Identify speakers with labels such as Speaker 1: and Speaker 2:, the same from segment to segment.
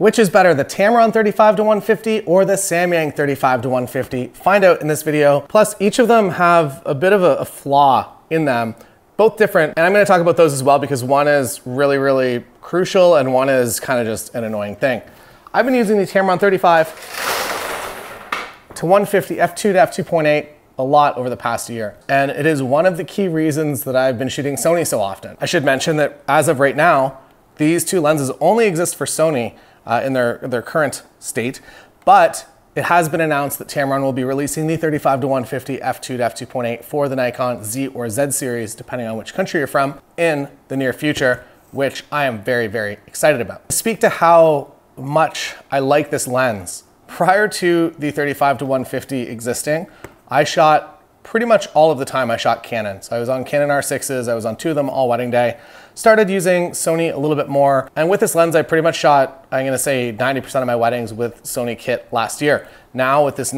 Speaker 1: Which is better, the Tamron 35-150 or the Samyang 35-150? Find out in this video. Plus, each of them have a bit of a flaw in them, both different. And I'm gonna talk about those as well because one is really, really crucial and one is kind of just an annoying thing. I've been using the Tamron 35-150 f2 to f2.8 a lot over the past year. And it is one of the key reasons that I've been shooting Sony so often. I should mention that as of right now, these two lenses only exist for Sony in their current state, but it has been announced that Tamron will be releasing the 35-150 f2 to f2.8 for the Nikon Z or Z series, depending on which country you're from, in the near future, which I am very, very excited about. To speak to how much I like this lens, prior to the 35-150 existing, I shot pretty much all of the time I shot Canon. So I was on Canon R6s, I was on 2 of them all wedding day. Started using Sony a little bit more. And with this lens, I pretty much shot, I'm gonna say 90% of my weddings with Sony kit last year. Now with this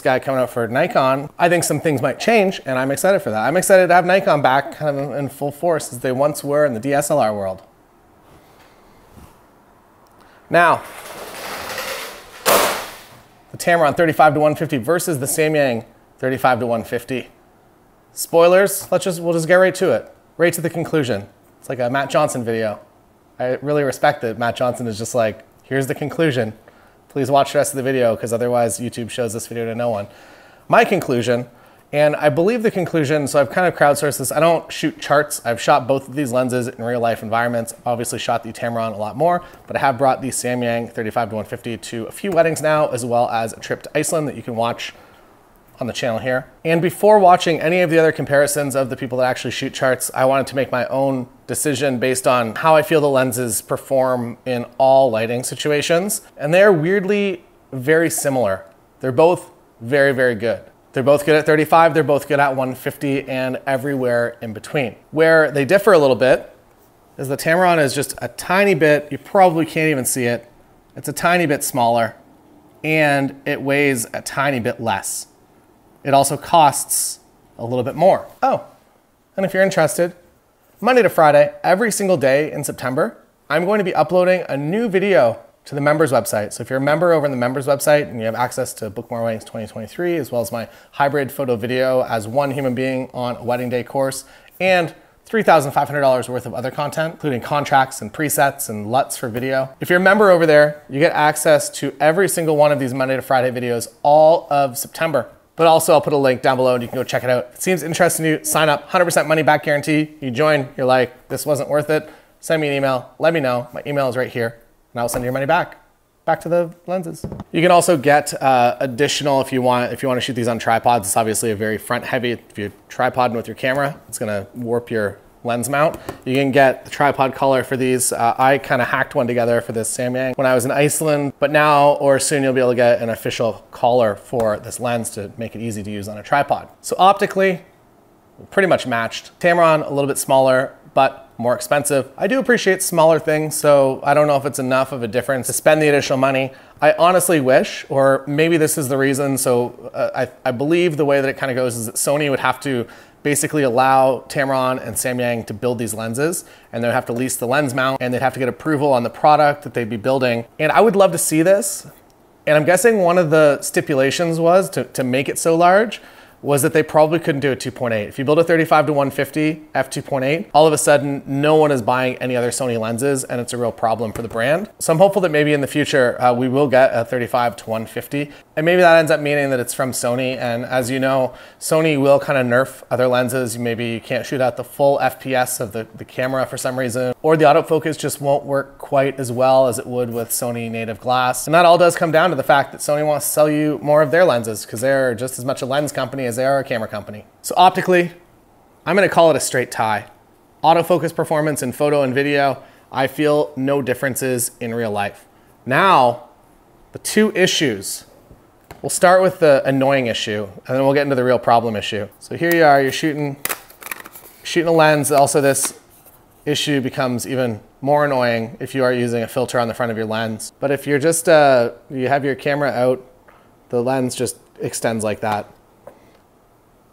Speaker 1: guy coming out for Nikon, I think some things might change and I'm excited for that. I'm excited to have Nikon back kind of in full force as they once were in the DSLR world. Now, the Tamron 35-150 versus the Samyang 35-150. Spoilers, we'll just get right to it. Right to the conclusion. It's like a Matt Johnson video. I really respect that Matt Johnson is just like, here's the conclusion. Please watch the rest of the video because otherwise YouTube shows this video to no one. My conclusion, and I believe the conclusion, so I've kind of crowdsourced this. I don't shoot charts. I've shot both of these lenses in real life environments. Obviously shot the Tamron a lot more, but I have brought the Samyang 35-150 to a few weddings now, as well as a trip to Iceland that you can watch on the channel here. And before watching any of the other comparisons of the people that actually shoot charts, I wanted to make my own decision based on how I feel the lenses perform in all lighting situations. And they are weirdly very similar. They're both very, very good. They're both good at 35, they're both good at 150 and everywhere in between. Where they differ a little bit is the Tamron is just a tiny bit, you probably can't even see it. It's a tiny bit smaller and it weighs a tiny bit less. It also costs a little bit more. Oh, and if you're interested, Monday to Friday, every single day in September, I'm going to be uploading a new video to the members website. So if you're a member over in the members website and you have access to Book More Weddings 2023, as well as my hybrid photo video as one human being on a wedding day course, and $3,500 worth of other content, including contracts and presets and LUTs for video. If you're a member over there, you get access to every single one of these Monday to Friday videos all of September. But also I'll put a link down below and you can go check it out. If it seems interesting to you, sign up, 100% money back guarantee. You join, you're like, this wasn't worth it. Send me an email, let me know. My email is right here and I'll send your money back to the lenses. You can also get additional, if you want to shoot these on tripods. It's obviously a very front heavy. If you're tripoding with your camera, it's gonna warp your lens mount. You can get the tripod collar for these. I kind of hacked one together for this Samyang when I was in Iceland, but now or soon you'll be able to get an official collar for this lens to make it easy to use on a tripod. So optically, pretty much matched. Tamron a little bit smaller, but more expensive. I do appreciate smaller things, so I don't know if it's enough of a difference to spend the additional money. I honestly wish, or maybe this is the reason, so I believe the way that it kind of goes is that Sony would have to basically allow Tamron and Samyang to build these lenses, and they'd have to lease the lens mount, and they'd have to get approval on the product that they'd be building. And I would love to see this. And I'm guessing one of the stipulations was to make it so large was that they probably couldn't do a 2.8. If you build a 35-150 f2.8, all of a sudden no one is buying any other Sony lenses and it's a real problem for the brand. So I'm hopeful that maybe in the future we will get a 35-150 and maybe that ends up meaning that it's from Sony. And as you know, Sony will kind of nerf other lenses. Maybe you can't shoot out the full FPS of the camera for some reason, or the autofocus just won't work quite as well as it would with Sony native glass. And that all does come down to the fact that Sony wants to sell you more of their lenses because they're just as much a lens company as they are a camera company. So optically, I'm gonna call it a straight tie. Autofocus performance in photo and video, I feel no differences in real life. Now, the two issues. We'll start with the annoying issue and then we'll get into the real problem issue. So here you are, you're shooting a lens. Also this issue becomes even more annoying if you are using a filter on the front of your lens. But if you're just, you have your camera out, the lens just extends like that.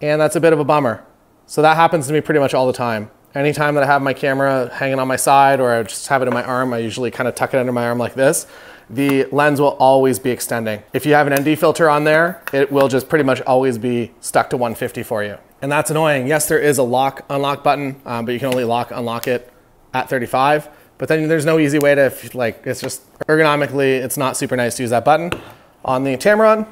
Speaker 1: And that's a bit of a bummer. So that happens to me pretty much all the time. Anytime that I have my camera hanging on my side or I just have it in my arm, I usually kind of tuck it under my arm like this. the lens will always be extending. If you have an ND filter on there, it will just pretty much always be stuck to 150 for you. And that's annoying. Yes, there is a lock unlock button, but you can only lock unlock it at 35. But then there's no easy way to, like, it's just ergonomically, it's not super nice to use that button. On the Tamron,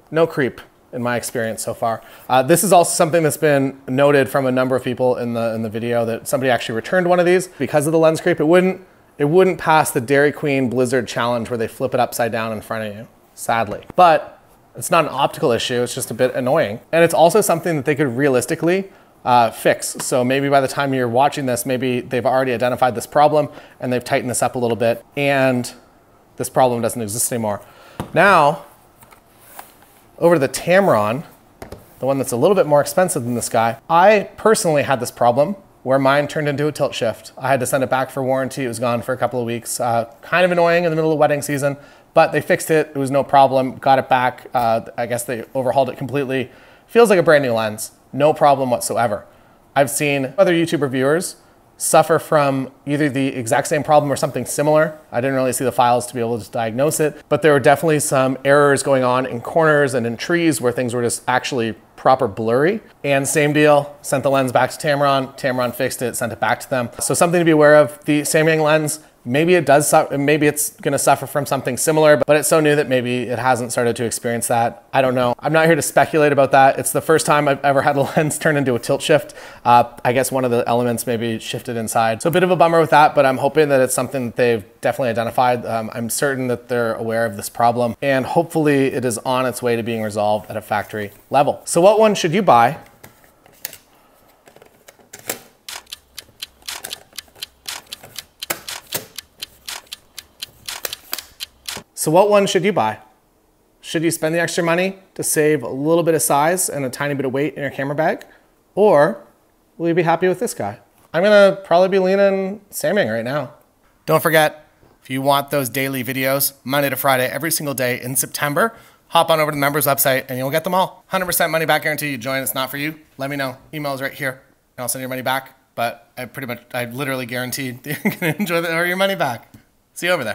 Speaker 1: no creep in my experience so far. This is also something that's been noted from a number of people in the video, that somebody actually returned one of these because of the lens creep. It wouldn't pass the Dairy Queen Blizzard challenge where they flip it upside down in front of you, sadly. But it's not an optical issue, it's just a bit annoying. And it's also something that they could realistically fix. So maybe by the time you're watching this, maybe they've already identified this problem and they've tightened this up a little bit and this problem doesn't exist anymore. Now, over to the Tamron, the one that's a little bit more expensive than this guy. I personally had this problem where mine turned into a tilt shift. I had to send it back for warranty. It was gone for a couple of weeks. Kind of annoying in the middle of wedding season, but they fixed it. It was no problem. Got it back. I guess they overhauled it completely. Feels like a brand new lens. No problem whatsoever. I've seen other YouTube reviewers suffer from either the exact same problem or something similar. I didn't really see the files to be able to diagnose it, but there were definitely some errors going on in corners and in trees where things were just actually proper blurry. And same deal, sent the lens back to Tamron. Tamron fixed it, sent it back to them. So something to be aware of. The Samyang lens, maybe it's gonna suffer from something similar, but it's so new that maybe it hasn't started to experience that. I don't know. I'm not here to speculate about that. It's the first time I've ever had a lens turn into a tilt shift. I guess one of the elements maybe shifted inside. So a bit of a bummer with that, but I'm hoping that it's something that they've definitely identified. I'm certain that they're aware of this problem and hopefully it is on its way to being resolved at a factory level. So what one should you buy? So what one should you buy? Should you spend the extra money to save a little bit of size and a tiny bit of weight in your camera bag? Or will you be happy with this guy? I'm gonna probably be leaning Samyang right now. Don't forget, if you want those daily videos, Monday to Friday, every single day in September, hop on over to the members website and you'll get them all. 100% money back guarantee. You join, it's not for you. Let me know. Email is right here and I'll send your money back. But I literally guarantee that you're gonna enjoy your money back. See you over there.